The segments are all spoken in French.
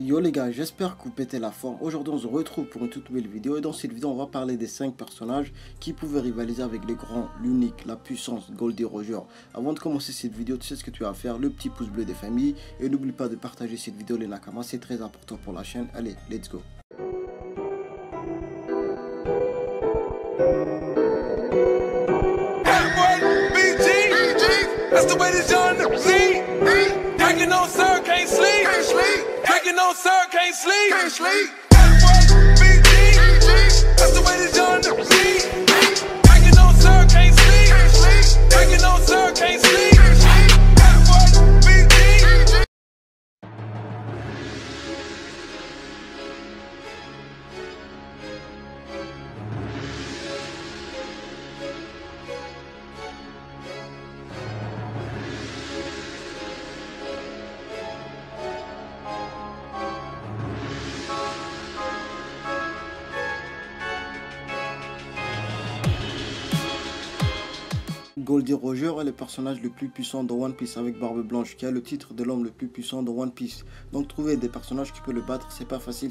Yo les gars, j'espère que vous pétez la forme. Aujourd'hui on se retrouve pour une toute nouvelle vidéo et dans cette vidéo on va parler des 5 personnages qui pouvaient rivaliser avec les grands, l'unique, la puissance Goldie Roger. Avant de commencer cette vidéo, tu sais ce que tu as à faire, le petit pouce bleu des familles et n'oublie pas de partager cette vidéo les nakamas, c'est très important pour la chaîne. Allez, let's go. That's the way this young see. Drinking on sir, can't sleep. Drinking on sir, can't sleep. That's the way this young see. Drinking on sir, can't sleep. Drinking on sir, can't sleep. Goldie Roger est le personnage le plus puissant dans One Piece avec Barbe Blanche qui a le titre de l'homme le plus puissant dans One Piece. Donc trouver des personnages qui peuvent le battre c'est pas facile,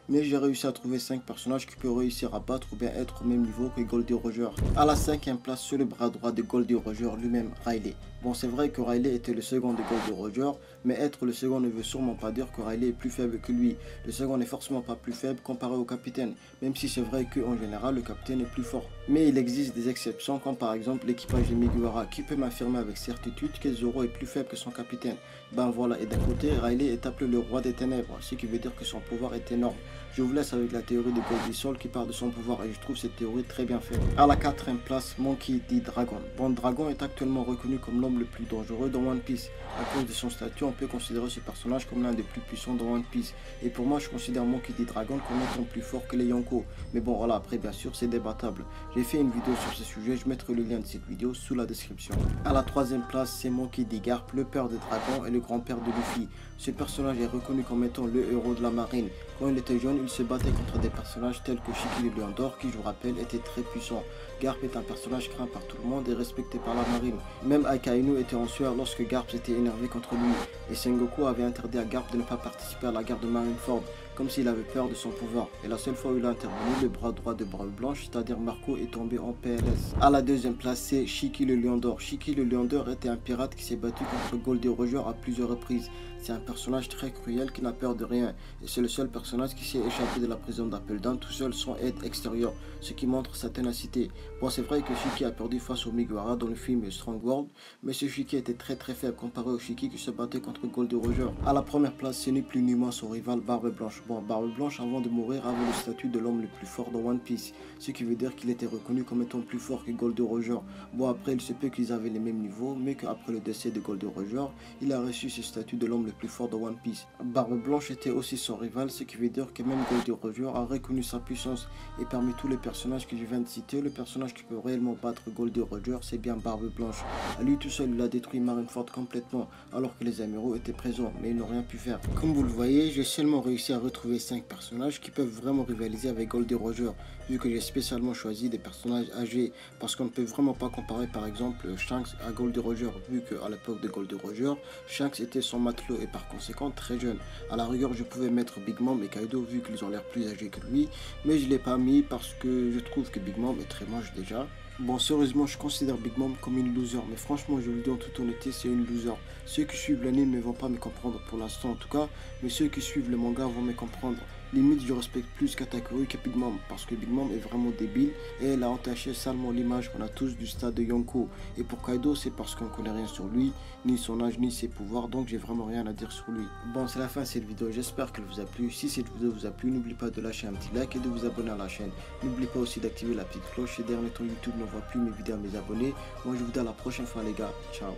mais j'ai réussi à trouver 5 personnages qui peuvent réussir à battre ou bien être au même niveau que Goldie Roger. À la 5e place sur le bras droit de Goldie Roger lui-même, Riley. Bon, c'est vrai que Riley était le second de Goldie Roger, mais être le second ne veut sûrement pas dire que Riley est plus faible que lui. Le second n'est forcément pas plus faible comparé au capitaine, même si c'est vrai qu'en général le capitaine est plus fort. Mais il existe des exceptions comme par exemple l'équipage de Mugiwara qui peut m'affirmer avec certitude que Zoro est plus faible que son capitaine. Ben voilà, et d'un côté Riley est appelé le roi des ténèbres, ce qui veut dire que son pouvoir est énorme. Je vous laisse avec la théorie de Goldie Soul qui parle de son pouvoir et je trouve cette théorie très bien faite. À la 4e place, Monkey D. Dragon. Bon, Dragon est actuellement reconnu comme l'homme le plus dangereux dans One Piece. À cause de son statut, on peut considérer ce personnage comme l'un des plus puissants dans One Piece. Et pour moi, je considère Monkey D. Dragon comme étant plus fort que les Yonko. Mais bon, voilà, après, bien sûr, c'est débattable. J'ai fait une vidéo sur ce sujet, je mettrai le lien de cette vidéo sous la description. À la 3e place, c'est Monkey D. Garp, le père de Dragon et le grand-père de Luffy. Ce personnage est reconnu comme étant le héros de la marine. Quand il était jeune, il se battait contre des personnages tels que Shiki le Lion d'Or, qui je vous rappelle était très puissant. Garp est un personnage craint par tout le monde et respecté par la marine. Même Akainu était en sueur lorsque Garp s'était énervé contre lui. Et Sengoku avait interdit à Garp de ne pas participer à la guerre de Marineford, comme s'il avait peur de son pouvoir. Et la seule fois où il a intervenu, le bras droit de Barbe Blanche, c'est-à-dire Marco, est tombé en PLS. À la 2e place, c'est Shiki le Lion d'Or. Shiki le Lion d'Or était un pirate qui s'est battu contre Goldie Roger à plusieurs reprises. C'est un personnage très cruel qui n'a peur de rien. Et c'est le seul personnage qui s'est échappé de la prison d'Apeldoorn tout seul sans aide extérieure, ce qui montre sa ténacité. Bon, c'est vrai que Shiki a perdu face au Mugiwara dans le film Strong World, mais ce Shiki était très faible comparé au Shiki qui se battait contre Goldie Roger. À la première place, ce n'est plus ni moins son rival Barbe Blanche. Bon, Barbe Blanche avant de mourir avait le statut de l'homme le plus fort dans One Piece, ce qui veut dire qu'il était reconnu comme étant plus fort que Goldie Roger. Bon, après il se peut qu'ils avaient les mêmes niveaux, mais qu'après le décès de Goldie Roger, il a reçu ce statut de l'homme le plus fort dans One Piece. Barbe Blanche était aussi son rival, ce qui veut dire que même Goldie Roger a reconnu sa puissance. Et parmi tous les personnages que je viens de citer, le personnage qui peut réellement battre Goldie Roger, c'est bien Barbe Blanche. À lui tout seul, il a détruit Marineford complètement, alors que les amiraux étaient présents, mais ils n'ont rien pu faire. Comme vous le voyez, j'ai seulement réussi à retrouver 5 personnages qui peuvent vraiment rivaliser avec Goldie Roger, vu que j'ai spécialement choisi des personnages âgés, parce qu'on ne peut vraiment pas comparer par exemple Shanks à Goldie Roger, vu qu'à l'époque de Goldie Roger, Shanks était son matelot et par conséquent très jeune. À la rigueur, je pouvais mettre Big Mom et Kaido vu qu'ils ont l'air plus âgés que lui, mais je ne l'ai pas mis parce que je trouve que Big Mom est très moche déjà. Bon, sérieusement, je considère Big Mom comme une loser, mais franchement, je vous le dis en toute honnêteté, c'est une loser. Ceux qui suivent l'anime ne vont pas me comprendre pour l'instant en tout cas, mais ceux qui suivent le manga vont me comprendre. Limite, je respecte plus Katakuri que Big Mom, parce que Big Mom est vraiment débile et elle a entaché salement l'image qu'on a tous du stade de Yonko. Et pour Kaido, c'est parce qu'on connaît rien sur lui, ni son âge, ni ses pouvoirs, donc j'ai vraiment rien à dire sur lui. Bon, c'est la fin de cette vidéo, j'espère qu'elle vous a plu. Si cette vidéo vous a plu, n'oubliez pas de lâcher un petit like et de vous abonner à la chaîne. N'oubliez pas aussi d'activer la petite cloche, ces derniers temps YouTube n'envoie plus mes vidéos à mes abonnés. Moi je vous dis à la prochaine fois les gars, ciao.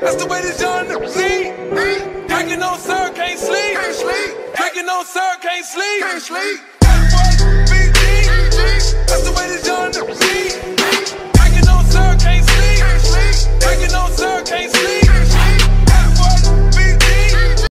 That's the way this young see. Drinking on sir, can't sleep. Drinking on sir, can't sleep.